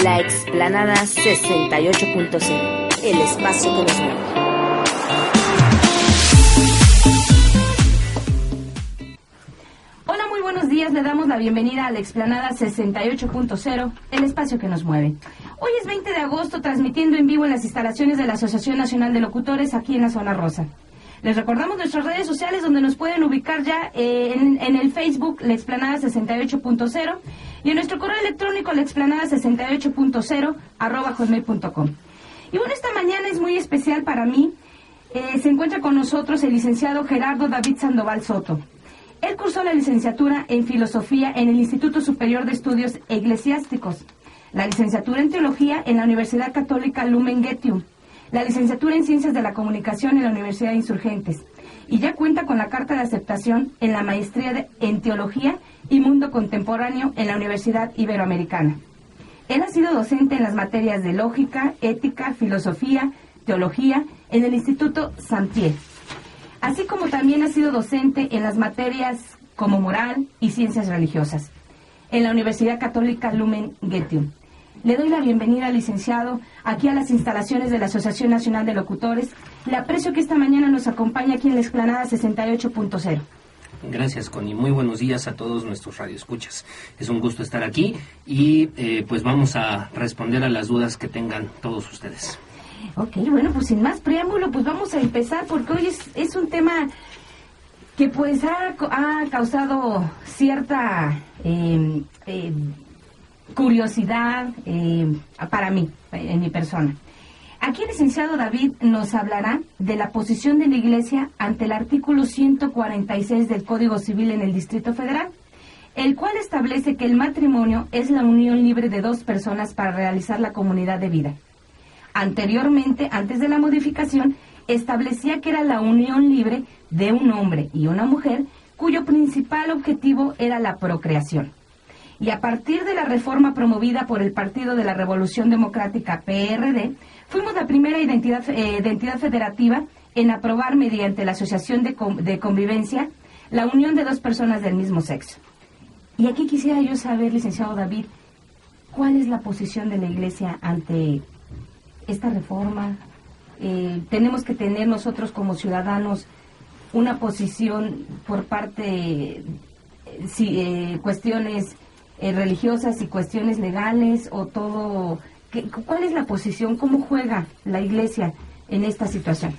La Explanada 68.0, el espacio que nos mueve. Hola, muy buenos días. Le damos la bienvenida a La Explanada 68.0, el espacio que nos mueve. Hoy es 20 de agosto, transmitiendo en vivo en las instalaciones de la Asociación Nacional de Locutores aquí en la Zona Rosa. Les recordamos nuestras redes sociales donde nos pueden ubicar ya en el Facebook La Explanada 68.0 y en nuestro correo electrónico laexplanada68.0 @hotmail.com. Y bueno, esta mañana es muy especial para mí. Se encuentra con nosotros el licenciado Gerardo David Sandoval Soto. Él cursó la licenciatura en Filosofía en el Instituto Superior de Estudios Eclesiásticos, la licenciatura en Teología en la Universidad Católica Lumen Gentium, la licenciatura en Ciencias de la Comunicación en la Universidad de Insurgentes, y ya cuenta con la carta de aceptación en la maestría en Teología y Mundo Contemporáneo en la Universidad Iberoamericana. Él ha sido docente en las materias de Lógica, Ética, Filosofía, Teología en el Instituto Saint-Pierre, así como también ha sido docente en las materias como Moral y Ciencias Religiosas en la Universidad Católica Lumen Gentium. Le doy la bienvenida, licenciado, aquí a las instalaciones de la Asociación Nacional de Locutores. Le aprecio que esta mañana nos acompañe aquí en la Explanada 68.0. Gracias, Connie. Muy buenos días a todos nuestros radioescuchas. Es un gusto estar aquí y pues vamos a responder a las dudas que tengan todos ustedes. Ok, bueno, pues sin más preámbulo, pues vamos a empezar porque hoy es un tema que pues ha causado cierta curiosidad para mí, en mi persona. Aquí el licenciado David nos hablará de la posición de la Iglesia ante el artículo 146 del Código Civil en el Distrito Federal, el cual establece que el matrimonio es la unión libre de dos personas para realizar la comunidad de vida. Anteriormente, antes de la modificación, establecía que era la unión libre de un hombre y una mujer cuyo principal objetivo era la procreación. Y a partir de la reforma promovida por el Partido de la Revolución Democrática, PRD, fuimos la primera entidad federativa en aprobar mediante la Asociación de Convivencia la unión de dos personas del mismo sexo. Y aquí quisiera yo saber, licenciado David, ¿cuál es la posición de la Iglesia ante esta reforma? Tenemos que tener nosotros como ciudadanos una posición por parte, cuestiones religiosas y cuestiones legales o todo. ¿Cuál es la posición? ¿Cómo juega la Iglesia en esta situación?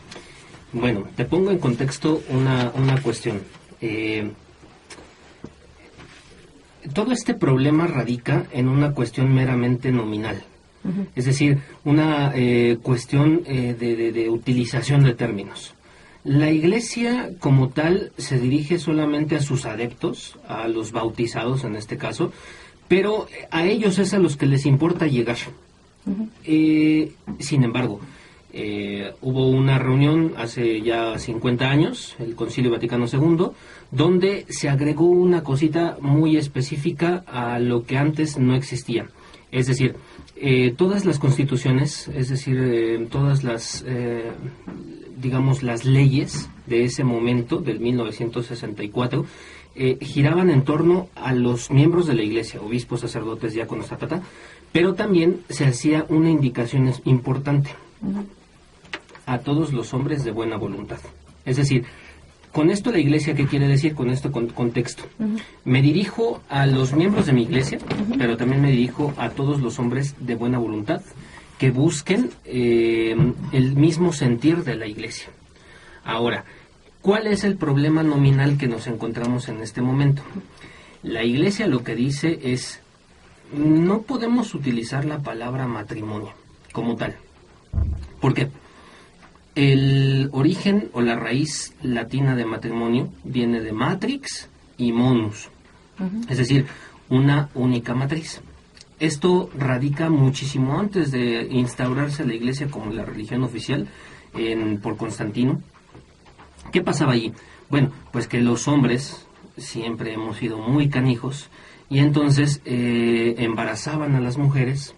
Bueno, te pongo en contexto una cuestión. Todo este problema radica en una cuestión meramente nominal. Uh-huh. Es decir, una cuestión de utilización de términos. La Iglesia como tal se dirige solamente a sus adeptos, a los bautizados en este caso, pero a ellos es a los que les importa llegar. Uh-huh. Sin embargo, hubo una reunión hace ya 50 años, el Concilio Vaticano II, donde se agregó una cosita muy específica a lo que antes no existía. Es decir, todas las constituciones, es decir, todas las, digamos, las leyes de ese momento, del 1964, giraban en torno a los miembros de la Iglesia, obispos, sacerdotes, diáconos, pero también se hacía una indicación importante: a todos los hombres de buena voluntad. Es decir, con esto la Iglesia, ¿qué quiere decir? Con esto contexto. Uh-huh. Me dirijo a los miembros de mi Iglesia, uh-huh, pero también me dirijo a todos los hombres de buena voluntad que busquen el mismo sentir de la Iglesia. Ahora, ¿cuál es el problema nominal que nos encontramos en este momento? La Iglesia lo que dice es: no podemos utilizar la palabra matrimonio como tal. ¿Por qué? El origen o la raíz latina de matrimonio viene de matrix y monus, uh-huh, es decir, una única matriz. Esto radica muchísimo antes de instaurarse la Iglesia como la religión oficial por Constantino. ¿Qué pasaba allí? Bueno, pues que los hombres siempre hemos sido muy canijos y entonces embarazaban a las mujeres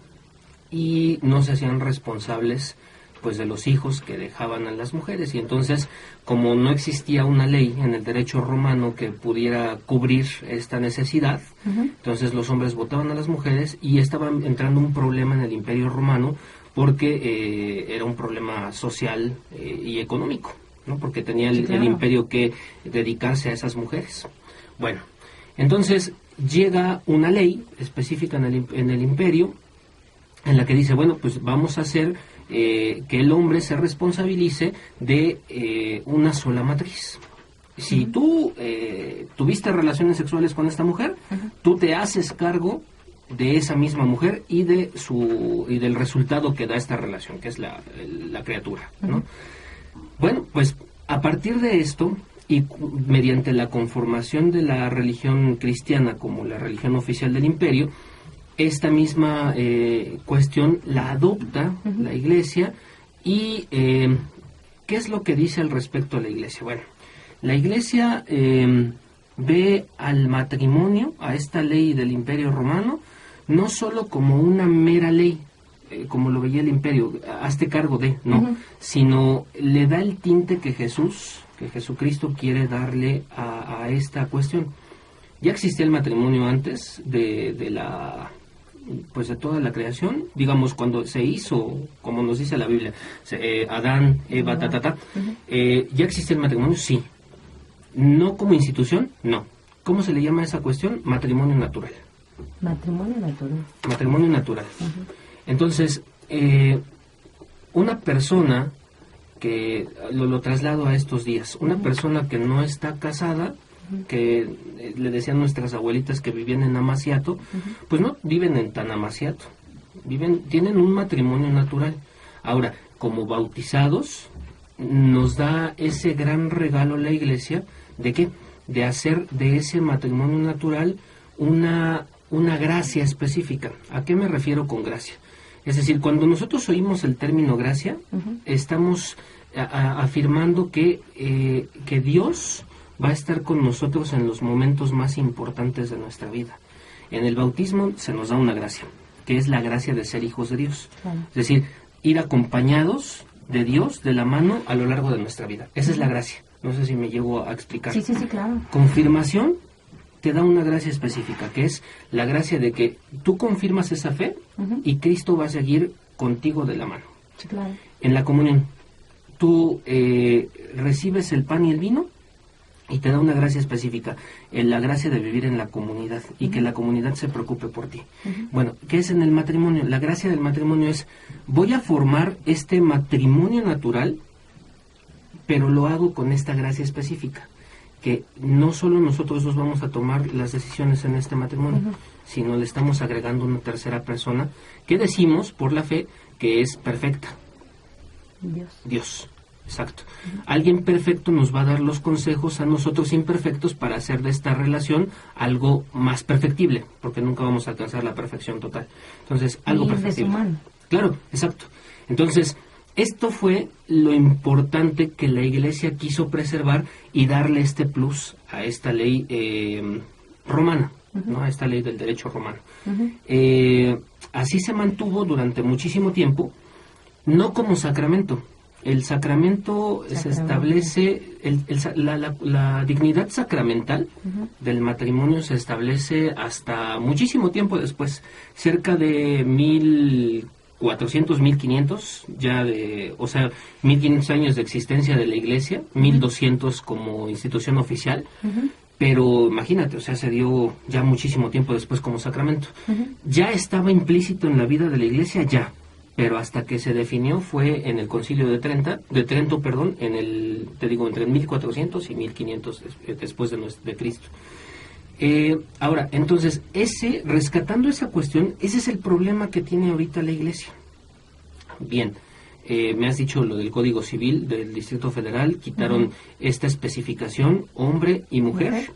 y no se hacían responsables pues de los hijos que dejaban a las mujeres. Y entonces, como no existía una ley en el derecho romano que pudiera cubrir esta necesidad, entonces los hombres votaban a las mujeres y estaba entrando un problema en el Imperio Romano porque era un problema social y económico, ¿no? Porque tenía el imperio que dedicarse a esas mujeres. Bueno, entonces llega una ley específica en el imperio en la que dice, bueno, pues vamos a hacer que el hombre se responsabilice de una sola matriz. Si tú tuviste relaciones sexuales con esta mujer, tú te haces cargo de esa misma mujer y del resultado que da esta relación, que es la criatura, ¿no? Bueno, pues a partir de esto, y mediante la conformación de la religión cristiana como la religión oficial del imperio, esta misma cuestión la adopta la Iglesia. Y ¿qué es lo que dice al respecto a la Iglesia? Bueno, la Iglesia ve al matrimonio, a esta ley del Imperio Romano, no solo como una mera ley, como lo veía el imperio, hazte cargo de, no, sino le da el tinte que Jesucristo quiere darle a esta cuestión. Ya existía el matrimonio antes de toda la creación, digamos, cuando se hizo, como nos dice la Biblia, Adán, Eva, ya existía el matrimonio, sí. No como institución, no. ¿Cómo se le llama a esa cuestión? Matrimonio natural. Matrimonio natural. Matrimonio natural. Entonces, una persona que lo traslado a estos días, una persona que no está casada, que le decían nuestras abuelitas que vivían en Amaciato, pues no viven en tan Amaciato, tienen un matrimonio natural. Ahora, como bautizados, nos da ese gran regalo la Iglesia, ¿de qué? De hacer de ese matrimonio natural una gracia específica. ¿A qué me refiero con gracia? Es decir, cuando nosotros oímos el término gracia, estamos afirmando que Dios va a estar con nosotros en los momentos más importantes de nuestra vida. En el bautismo se nos da una gracia, que es la gracia de ser hijos de Dios. Es decir, ir acompañados de Dios de la mano a lo largo de nuestra vida. Esa es la gracia. No sé si me llego a explicar. Sí, claro. Confirmación te da una gracia específica, que es la gracia de que tú confirmas esa fe y Cristo va a seguir contigo de la mano. Sí, claro. En la comunión, tú recibes el pan y el vino y te da una gracia específica, la gracia de vivir en la comunidad y que la comunidad se preocupe por ti. Bueno, ¿qué es en el matrimonio? La gracia del matrimonio es, voy a formar este matrimonio natural, pero lo hago con esta gracia específica, que no solo nosotros dos vamos a tomar las decisiones en este matrimonio, sino le estamos agregando una tercera persona que decimos por la fe que es perfecta. Dios. Exacto. Alguien perfecto nos va a dar los consejos a nosotros imperfectos para hacer de esta relación algo más perfectible, porque nunca vamos a alcanzar la perfección total. Entonces, algo perfectible. Claro, exacto. Entonces, esto fue lo importante que la Iglesia quiso preservar y darle este plus a esta ley romana, ¿no? A esta ley del derecho romano. Así se mantuvo durante muchísimo tiempo, no como sacramento. El sacramento se establece, la dignidad sacramental del matrimonio se establece hasta muchísimo tiempo después, cerca de 1400, 1500, 1500 años de existencia de la Iglesia, 1200 como institución oficial, pero imagínate, se dio ya muchísimo tiempo después como sacramento. Ya estaba implícito en la vida de la Iglesia, pero hasta que se definió fue en el Concilio de Trento, entre 1400 y 1500 después de Cristo. Ahora, entonces, rescatando esa cuestión, ese es el problema que tiene ahorita la Iglesia. Bien, me has dicho lo del Código Civil del Distrito Federal, quitaron esta especificación, hombre y mujer.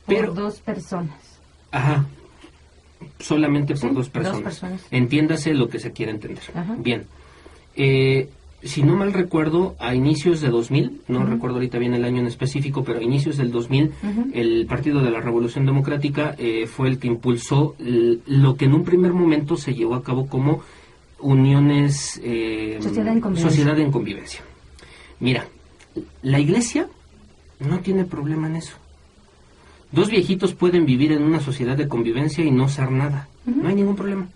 Pero, por dos personas. Ajá. Solamente por dos personas. Entiéndase lo que se quiere entender. Bien. Si no mal recuerdo, a inicios de 2000, no recuerdo ahorita bien el año en específico, pero a inicios del 2000, el Partido de la Revolución Democrática fue el que impulsó lo que en un primer momento se llevó a cabo como uniones, sociedad en convivencia. Mira, la iglesia no tiene problema en eso. Dos viejitos pueden vivir en una sociedad de convivencia y no ser nada. No hay ningún problema.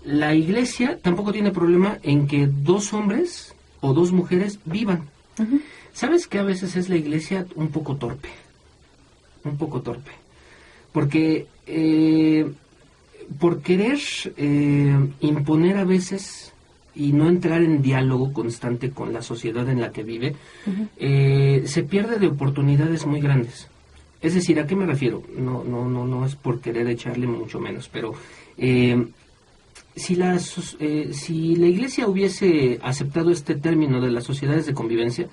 La iglesia tampoco tiene problema en que dos hombres o dos mujeres vivan. ¿Sabes que a veces es la iglesia un poco torpe? Un poco torpe. Porque por querer imponer a veces y no entrar en diálogo constante con la sociedad en la que vive, se pierde de oportunidades muy grandes. Es decir, ¿a qué me refiero? No es por querer echarle mucho menos, pero si la iglesia hubiese aceptado este término de las sociedades de convivencia,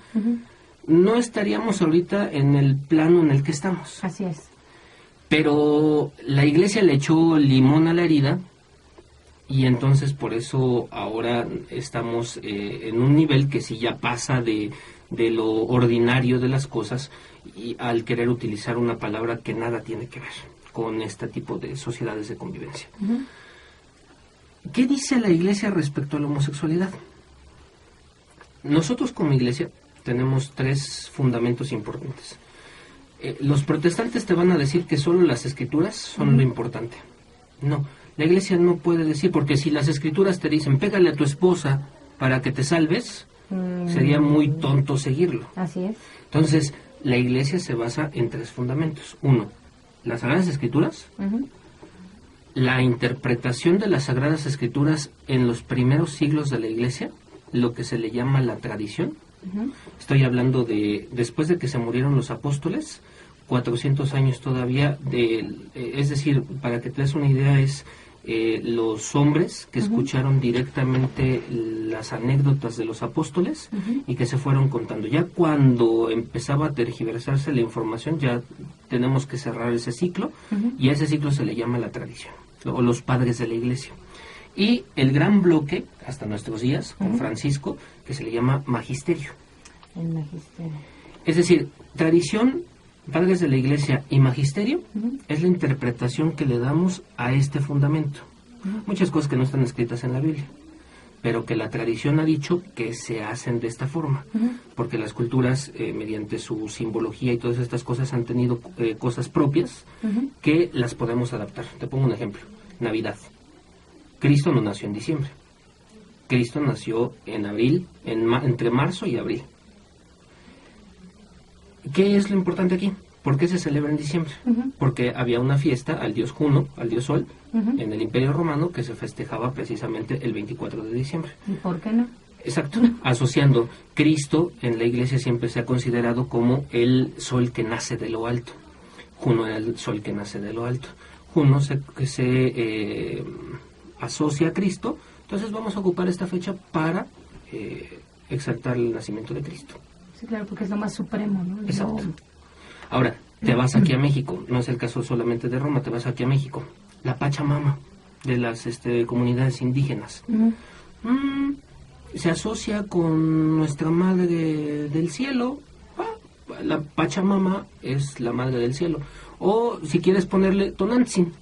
no estaríamos ahorita en el plano en el que estamos. Así es. Pero la iglesia le echó limón a la herida y entonces por eso ahora estamos en un nivel que sí ya pasa de lo ordinario de las cosas y al querer utilizar una palabra que nada tiene que ver con este tipo de sociedades de convivencia. ¿Qué dice la iglesia respecto a la homosexualidad? Nosotros como iglesia tenemos 3 fundamentos importantes. Los protestantes te van a decir que solo las escrituras son lo importante. No, la iglesia no puede decir, porque si las escrituras te dicen pégale a tu esposa para que te salves, sería muy tonto seguirlo. Así es. Entonces, la iglesia se basa en 3 fundamentos. 1, las Sagradas Escrituras, la interpretación de las Sagradas Escrituras en los primeros siglos de la iglesia, lo que se le llama la tradición. Estoy hablando de después de que se murieron los apóstoles, 400 años todavía, es decir, para que te des una idea, es los hombres que escucharon directamente las anécdotas de los apóstoles y que se fueron contando. Ya cuando empezaba a tergiversarse la información, ya tenemos que cerrar ese ciclo, y a ese ciclo se le llama la tradición, o los padres de la iglesia. Y el gran bloque, hasta nuestros días, con Francisco, que se le llama magisterio. El magisterio. Es decir, tradición, padres de la iglesia y magisterio es la interpretación que le damos a este fundamento. Muchas cosas que no están escritas en la Biblia, pero que la tradición ha dicho que se hacen de esta forma, porque las culturas, mediante su simbología y todas estas cosas, han tenido cosas propias que las podemos adaptar. Te pongo un ejemplo. Navidad. Cristo no nació en diciembre. Cristo nació en abril, entre marzo y abril. ¿Qué es lo importante aquí? ¿Por qué se celebra en diciembre? Porque había una fiesta al dios Juno, al dios Sol, en el Imperio Romano, que se festejaba precisamente el 24 de diciembre. ¿Y por qué no? Exacto, asociando Cristo en la iglesia siempre se ha considerado como el sol que nace de lo alto. Juno era el sol que nace de lo alto. Juno se asocia a Cristo, entonces vamos a ocupar esta fecha para exaltar el nacimiento de Cristo. Sí, claro, porque es lo más supremo, ¿no? Exacto. Ahora, te vas aquí a México, no es el caso solamente de Roma, te vas aquí a México. La Pachamama de las comunidades indígenas. Se asocia con nuestra Madre del Cielo. La Pachamama es la Madre del Cielo. O si quieres ponerle Tonantzin,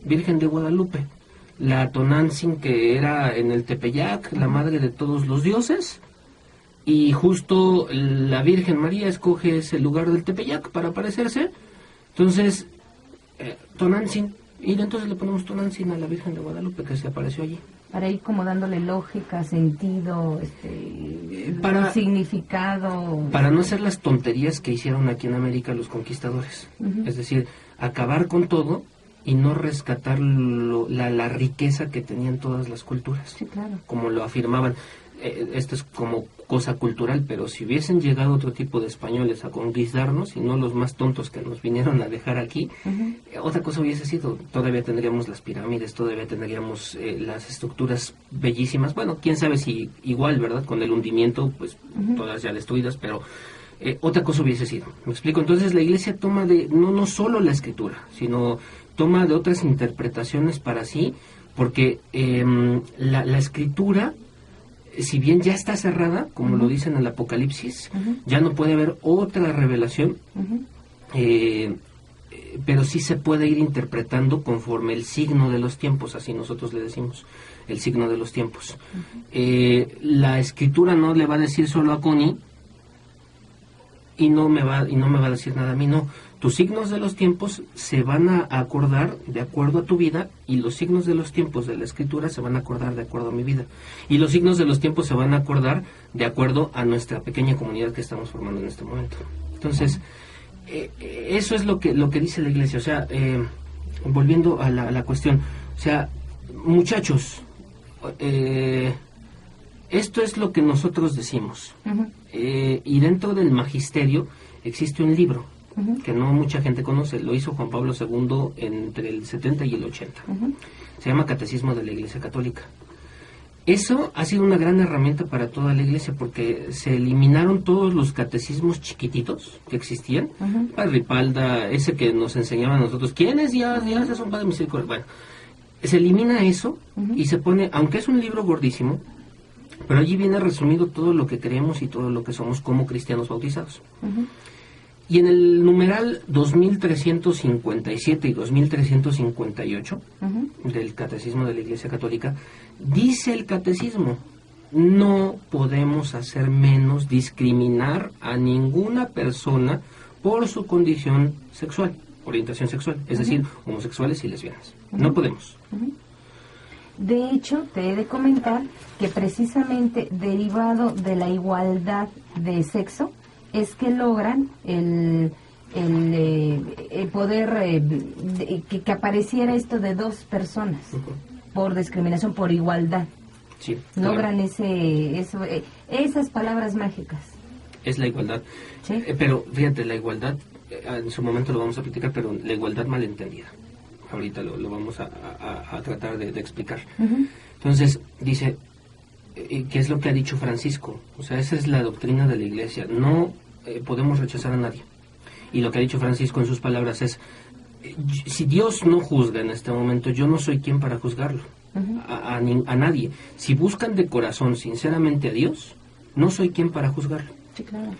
Virgen de Guadalupe. La Tonantzin que era en el Tepeyac, la madre de todos los dioses, y justo la Virgen María escoge ese lugar del Tepeyac para aparecerse. Entonces, Tonantzin, y entonces le ponemos Tonantzin a la Virgen de Guadalupe que se apareció allí. Para ir como dándole lógica, sentido, significado. Para no hacer las tonterías que hicieron aquí en América los conquistadores. Es decir, acabar con todo y no rescatar la riqueza que tenían todas las culturas. Sí, claro. Como lo afirmaban. Esto es como cosa cultural, pero si hubiesen llegado otro tipo de españoles a conquistarnos y no los más tontos que nos vinieron a dejar aquí, otra cosa hubiese sido, todavía tendríamos las pirámides, todavía tendríamos las estructuras bellísimas, bueno, quién sabe si igual, ¿verdad? Con el hundimiento, pues todas ya destruidas, pero otra cosa hubiese sido. ¿Me explico? Entonces la iglesia toma de, no solo la escritura, sino toma de otras interpretaciones para sí, porque la escritura, si bien ya está cerrada, como lo dice en el Apocalipsis, ya no puede haber otra revelación pero sí se puede ir interpretando conforme el signo de los tiempos, así nosotros le decimos, el signo de los tiempos. La escritura no le va a decir solo a Connie y no me va a decir nada a mí, no. Tus signos de los tiempos se van a acordar de acuerdo a tu vida, y los signos de los tiempos de la escritura se van a acordar de acuerdo a mi vida, y los signos de los tiempos se van a acordar de acuerdo a nuestra pequeña comunidad que estamos formando en este momento. Entonces, eso es lo que dice la Iglesia. O sea, volviendo a la cuestión, o sea, muchachos, esto es lo que nosotros decimos. Y dentro del magisterio existe un libro que no mucha gente conoce. Lo hizo Juan Pablo II entre el 70 y el 80. Se llama Catecismo de la Iglesia Católica. Eso ha sido una gran herramienta para toda la Iglesia, porque se eliminaron todos los catecismos chiquititos que existían. Padre Ripalda, ese que nos enseñaba a nosotros, ¿quién es Dios? Dios es un Padre misericordia. Bueno, se elimina eso y se pone, aunque es un libro gordísimo, pero allí viene resumido todo lo que creemos y todo lo que somos como cristianos bautizados. Y en el numeral 2357 y 2358 del Catecismo de la Iglesia Católica, dice el Catecismo: no podemos hacer menos, discriminar a ninguna persona por su condición sexual, orientación sexual, es decir, homosexuales y lesbianas. No podemos. De hecho, te he de comentar que precisamente derivado de la igualdad de sexo es que logran el poder que apareciera esto de dos personas por discriminación, por igualdad. Sí, logran esas palabras mágicas. Es la igualdad. ¿Sí? Pero fíjate, la igualdad, en su momento lo vamos a platicar, pero la igualdad malentendida. Ahorita lo vamos a tratar de explicar. Entonces, dice, ¿qué es lo que ha dicho Francisco? O sea, esa es la doctrina de la Iglesia. No podemos rechazar a nadie. Y lo que ha dicho Francisco en sus palabras es, si Dios no juzga en este momento, yo no soy quien para juzgarlo. A nadie. Si buscan de corazón, sinceramente a Dios, no soy quien para juzgarlo. Sí, claro.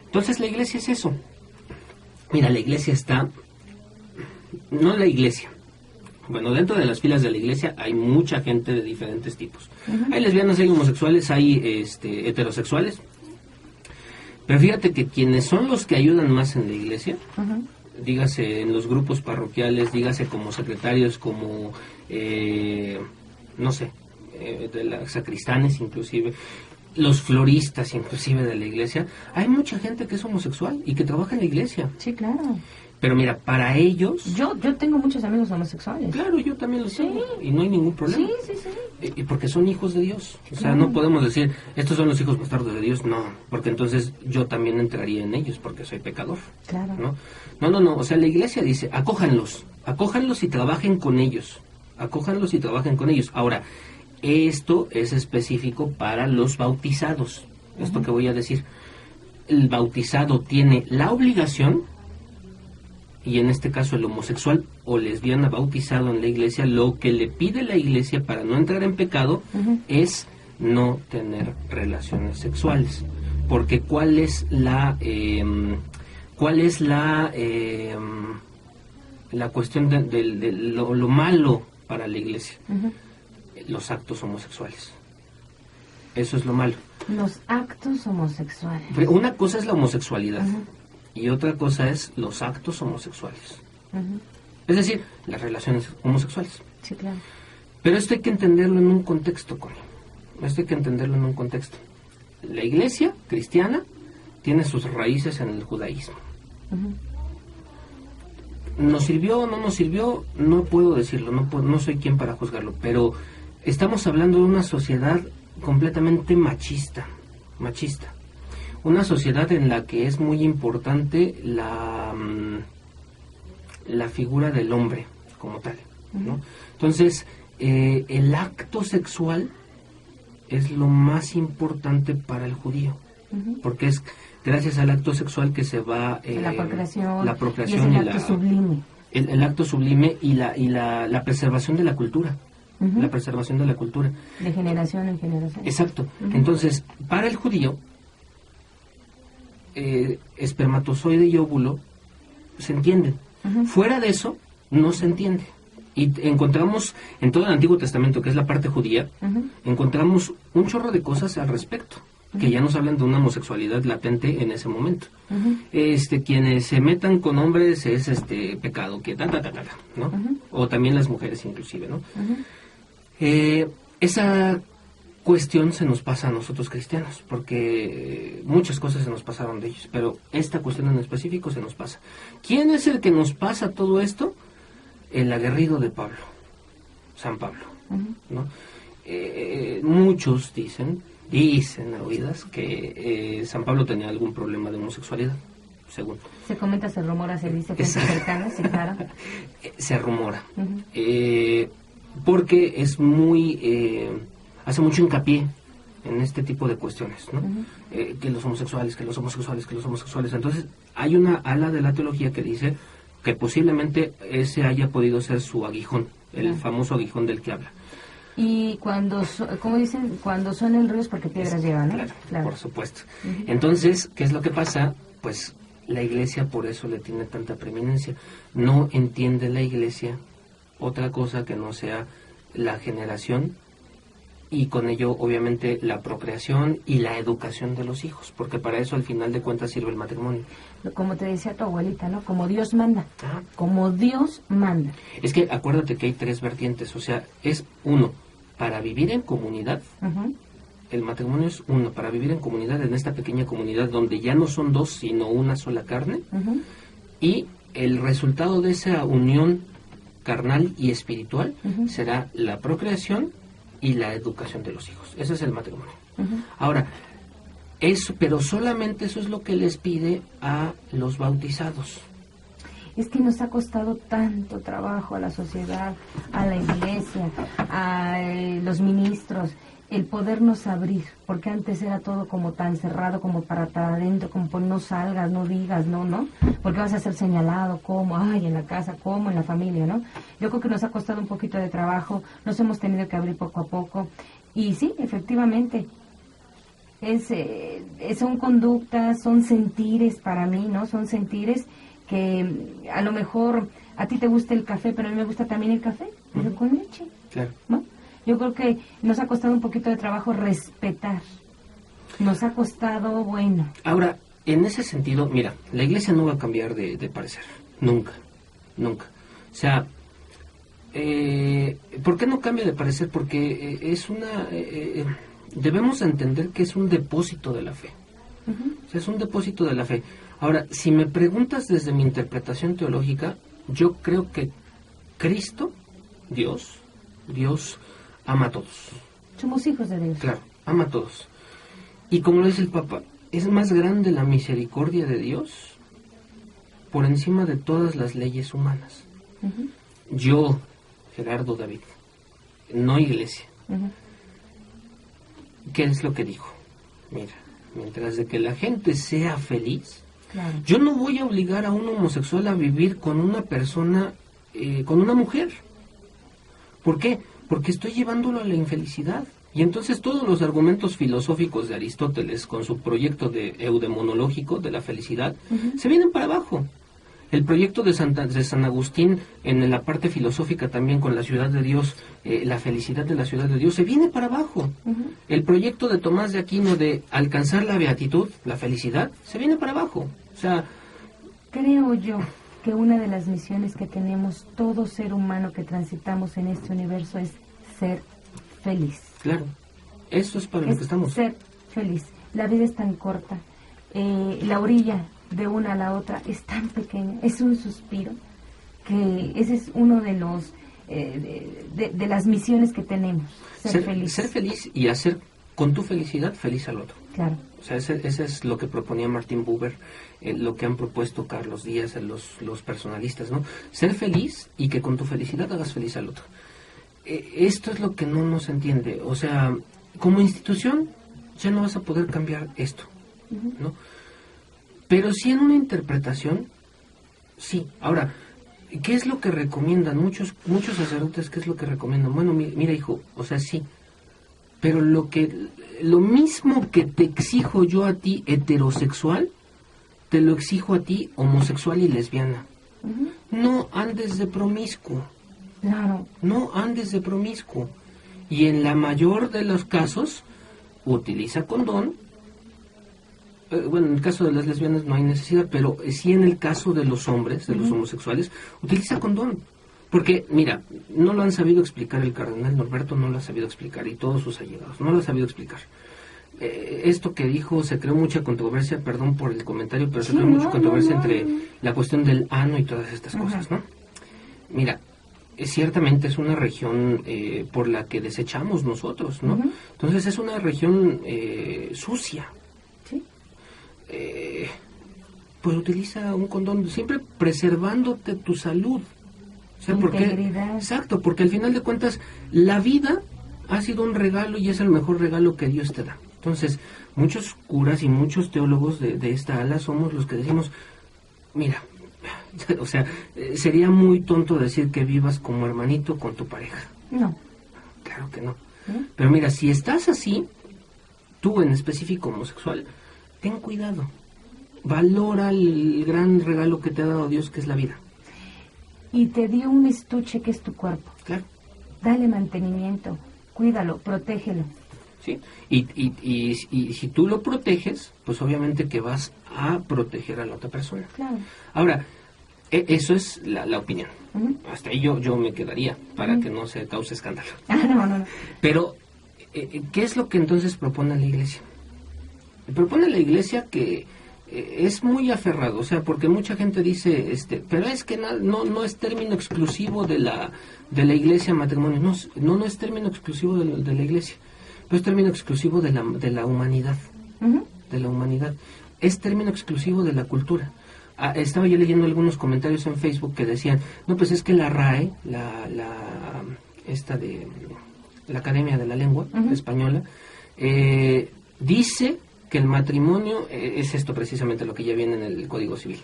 Entonces la Iglesia es eso. Mira, la Iglesia está... No la Iglesia. Bueno, dentro de las filas de la Iglesia hay mucha gente de diferentes tipos. Hay lesbianas, hay homosexuales, hay heterosexuales. Pero fíjate que quienes son los que ayudan más en la Iglesia, dígase en los grupos parroquiales, dígase como secretarios, como, no sé, de las sacristanes inclusive, los floristas inclusive de la Iglesia, hay mucha gente que es homosexual y que trabaja en la Iglesia. Sí, claro. Pero mira, para ellos... Yo tengo muchos amigos homosexuales. Claro, yo también lo tengo, y no hay ningún problema. Sí. Y porque son hijos de Dios. O sea, no podemos decir, estos son los hijos bastardos de Dios, no. Porque entonces yo también entraría en ellos, porque soy pecador. Claro. No. O sea, la Iglesia dice, acójanlos y trabajen con ellos. Acójanlos y trabajen con ellos. Ahora, esto es específico para los bautizados. Esto que voy a decir. El bautizado tiene la obligación... Y en este caso el homosexual o lesbiana bautizado en la Iglesia, lo que le pide la Iglesia para no entrar en pecado es no tener relaciones sexuales. Porque ¿cuál es la cuestión de lo malo para la Iglesia? Los actos homosexuales. Eso es lo malo. Los actos homosexuales. Una cosa es la homosexualidad. Y otra cosa es los actos homosexuales. Es decir, las relaciones homosexuales. Sí, claro. Pero esto hay que entenderlo en un contexto, Connie. Esto hay que entenderlo en un contexto. La Iglesia cristiana tiene sus raíces en el judaísmo. ¿Nos sirvió o no nos sirvió? No puedo decirlo, no soy quien para juzgarlo. Pero estamos hablando de una sociedad completamente machista. Una sociedad en la que es muy importante la figura del hombre como tal, ¿no? Entonces, el acto sexual es lo más importante para el judío, porque es gracias al acto sexual que se va... la procreación y el acto sublime. El acto sublime y la preservación de la cultura. La preservación de la cultura. De generación en generación. Exacto. Entonces, para el judío... espermatozoide y óvulo se entienden. Fuera de eso, no se entiende. Y encontramos en todo el Antiguo Testamento, que es la parte judía, encontramos un chorro de cosas al respecto, que ya nos hablan de una homosexualidad latente en ese momento. Quienes se metan con hombres es pecado, que ¿no? O también las mujeres inclusive, ¿no? Esa cuestión se nos pasa a nosotros cristianos, porque muchas cosas se nos pasaron de ellos, pero esta cuestión en específico se nos pasa. ¿Quién es el que nos pasa todo esto? El aguerrido de Pablo, San Pablo, ¿no? Muchos dicen a oídas que San Pablo tenía algún problema de homosexualidad, según. Se comenta, se rumora, se dice, gente cercana, sí, claro. Se rumora, porque es muy, hace mucho hincapié en este tipo de cuestiones, ¿no? Que los homosexuales, entonces hay una ala de la teología que dice que posiblemente ese haya podido ser su aguijón, el famoso aguijón del que habla. Y como dicen, cuando son el río es porque piedras llevan, ¿no? Claro, por supuesto. Entonces, ¿qué es lo que pasa? Pues la Iglesia por eso le tiene tanta preeminencia. No entiende la Iglesia otra cosa que no sea la generación y con ello obviamente la procreación y la educación de los hijos, porque para eso al final de cuentas sirve el matrimonio. Como te decía tu abuelita, ¿no? Como Dios manda. Como Dios manda. Es que acuérdate que hay tres vertientes, o sea, es uno, para vivir en comunidad. El matrimonio es uno, para vivir en comunidad, en esta pequeña comunidad donde ya no son dos, sino una sola carne. Y el resultado de esa unión carnal y espiritual será la procreación y la educación de los hijos. Ese es el matrimonio. Ahora, pero solamente eso es lo que les pide a los bautizados. Es que nos ha costado tanto trabajo a la sociedad, a la iglesia, a los ministros, el podernos abrir, porque antes era todo como tan cerrado, como para adentro, como por no salgas, no digas, no, porque vas a ser señalado, como, en la casa, como en la familia, ¿no? Yo creo que nos ha costado un poquito de trabajo, nos hemos tenido que abrir poco a poco, y sí, efectivamente, son conductas, son sentires para mí, ¿no? Son sentires que a lo mejor a ti te gusta el café, pero a mí me gusta también el café, pero con leche, claro, ¿no? Yo creo que nos ha costado un poquito de trabajo respetar. Nos ha costado, bueno. Ahora, en ese sentido, mira, la Iglesia no va a cambiar de parecer. Nunca. O sea, ¿por qué no cambia de parecer? Porque debemos entender que es un depósito de la fe. O sea, es un depósito de la fe. Ahora, si me preguntas desde mi interpretación teológica, yo creo que Cristo, Dios ama a todos. Somos hijos de Dios. Claro, ama a todos. Y como lo dice el Papa, es más grande la misericordia de Dios por encima de todas las leyes humanas. Yo, Gerardo David, no Iglesia. ¿Qué es lo que dijo? Mira, mientras de que la gente sea feliz, claro, yo no voy a obligar a un homosexual a vivir con una persona, con una mujer. ¿Por qué? Porque estoy llevándolo a la infelicidad. Y entonces todos los argumentos filosóficos de Aristóteles con su proyecto de eudemonológico de la felicidad se vienen para abajo. El proyecto de San Agustín en la parte filosófica también con la ciudad de Dios, la felicidad de la ciudad de Dios, se viene para abajo. El proyecto de Tomás de Aquino de alcanzar la beatitud, la felicidad, se viene para abajo. O sea, creo yo que una de las misiones que tenemos todo ser humano que transitamos en este universo es ser feliz. Claro, eso es para lo que estamos. Ser feliz. La vida es tan corta, la orilla de una a la otra es tan pequeña, es un suspiro, que ese es uno de los de las misiones que tenemos, ser feliz. Ser feliz y hacer con tu felicidad feliz al otro. Claro. O sea, ese es lo que proponía Martin Buber, lo que han propuesto Carlos Díaz, los personalistas, ¿no? Ser feliz y que con tu felicidad hagas feliz al otro. Esto es lo que no nos entiende. O sea, como institución ya no vas a poder cambiar esto, ¿no? Pero sí en una interpretación, sí. Ahora, ¿qué es lo que recomiendan muchos sacerdotes? ¿Qué es lo que recomiendan? Bueno, mira, hijo, o sea, sí. Pero lo mismo que te exijo yo a ti heterosexual, te lo exijo a ti homosexual y lesbiana. No andes de promiscuo. Claro. No andes de promiscuo. Y en la mayor de los casos, utiliza condón. Bueno, en el caso de las lesbianas no hay necesidad, pero sí en el caso de los hombres, de los homosexuales, utiliza condón. Porque, mira, no lo han sabido explicar el cardenal Norberto, no lo ha sabido explicar, y todos sus allegados, no lo ha sabido explicar. Esto que dijo, se creó mucha controversia, perdón por el comentario, pero se creó mucha controversia entre la cuestión del ano y todas estas cosas, ¿no? Mira, ciertamente es una región por la que desechamos nosotros, ¿no? Entonces es una región sucia. Sí. Pues utiliza un condón, siempre preservándote tu salud. O sea, exacto, porque al final de cuentas la vida ha sido un regalo y es el mejor regalo que Dios te da. Entonces, muchos curas y muchos teólogos de esta ala somos los que decimos, mira, o sea, sería muy tonto decir que vivas como hermanito con tu pareja. No. Claro que no. Pero mira, si estás así, tú en específico homosexual, ten cuidado. Valora el gran regalo que te ha dado Dios, que es la vida. Y te dio un estuche que es tu cuerpo. Claro. Dale mantenimiento, cuídalo, protégelo. ¿Sí? Y si tú lo proteges, pues obviamente que vas a proteger a la otra persona. Claro. Ahora, eso es la opinión. Hasta ahí yo me quedaría para que no se cause escándalo. No. Pero, ¿qué es lo que entonces propone la Iglesia? Propone la Iglesia que es muy aferrado, o sea, porque mucha gente dice, pero es que no es término exclusivo de la Iglesia matrimonio, no es término exclusivo de la Iglesia, pero es término exclusivo de la humanidad, de la humanidad, es término exclusivo de la cultura. Estaba yo leyendo algunos comentarios en Facebook que decían, no, pues es que la RAE, la Academia de la Lengua Española, dice que el matrimonio es esto precisamente lo que ya viene en el Código Civil.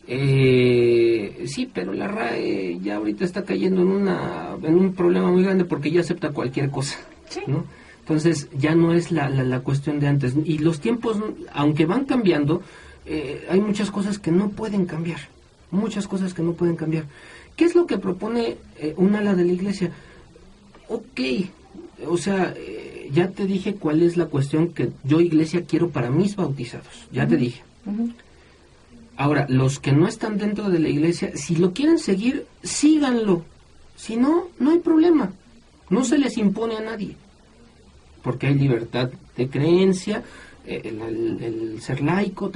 Sí, pero la RAE ya ahorita está cayendo en un problema muy grande porque ya acepta cualquier cosa, sí, ¿no? Entonces ya no es la cuestión de antes. Y los tiempos, aunque van cambiando, hay muchas cosas que no pueden cambiar. Muchas cosas que no pueden cambiar. ¿Qué es lo que propone un ala de la Iglesia? Ok, o sea, ya te dije cuál es la cuestión que yo, Iglesia, quiero para mis bautizados. Ya te dije. Ahora, los que no están dentro de la Iglesia, si lo quieren seguir, síganlo. Si no, no hay problema. No se les impone a nadie. Porque hay libertad de creencia, el ser laico,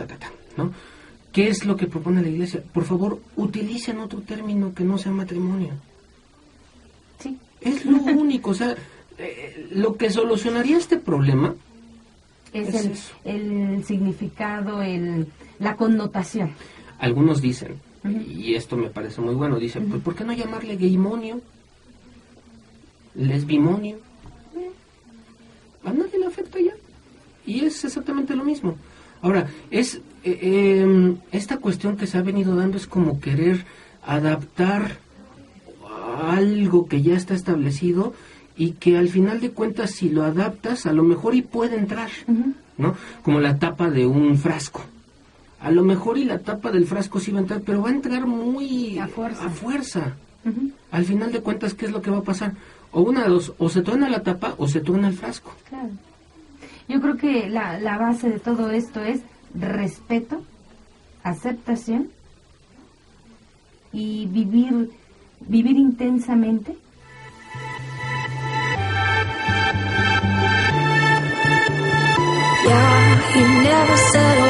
¿no? ¿Qué es lo que propone la Iglesia? Por favor, utilicen otro término que no sea matrimonio. Sí. Es lo único, o sea, lo que solucionaría este problema es el significado, la connotación. Algunos dicen, y esto me parece muy bueno, dicen, pues ¿por qué no llamarle gaymonio? Lesbimonio. A nadie le afecta ya. Y es exactamente lo mismo. Ahora, esta cuestión que se ha venido dando es como querer adaptar algo que ya está establecido y que al final de cuentas si lo adaptas a lo mejor y puede entrar, ¿no? Como la tapa de un frasco. A lo mejor y la tapa del frasco sí va a entrar, pero va a entrar muy a fuerza. Al final de cuentas, ¿qué es lo que va a pasar? O una de dos, o se truena la tapa o se truena el frasco. Claro. Yo creo que la base de todo esto es respeto, aceptación y vivir intensamente. Yeah, he never said